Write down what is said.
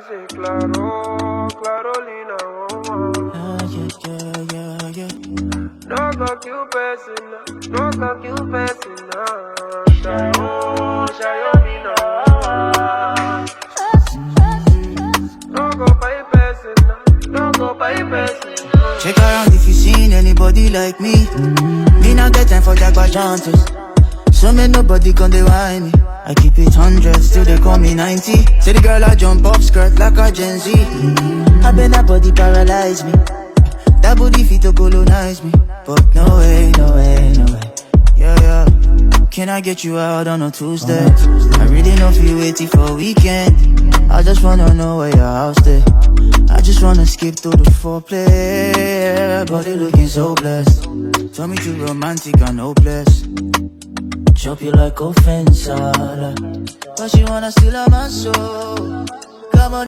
say claro, clarolina, Yeah. no go kill person, no go kill person, Shayo, shayomina, no go kpai person, no go kpai person. Check around if you seen anybody like me. Me not get time for jagbaganties. So me nobody can they whine me. I keep it 100, still they call me 90. Say the girl I jump up skirt like a Gen Z. Abena body paralyze me. That booty fit to colonize me. But no way. Yeah. Can I get you out on a Tuesday? I really know if you waiting for a weekend. I just wanna know where your house there. I just wanna skip through the foreplay. Body looking so blessed. Tell me you romantic and hopeless. Chop you like ofensala. But she wanna steal my soul. Come on.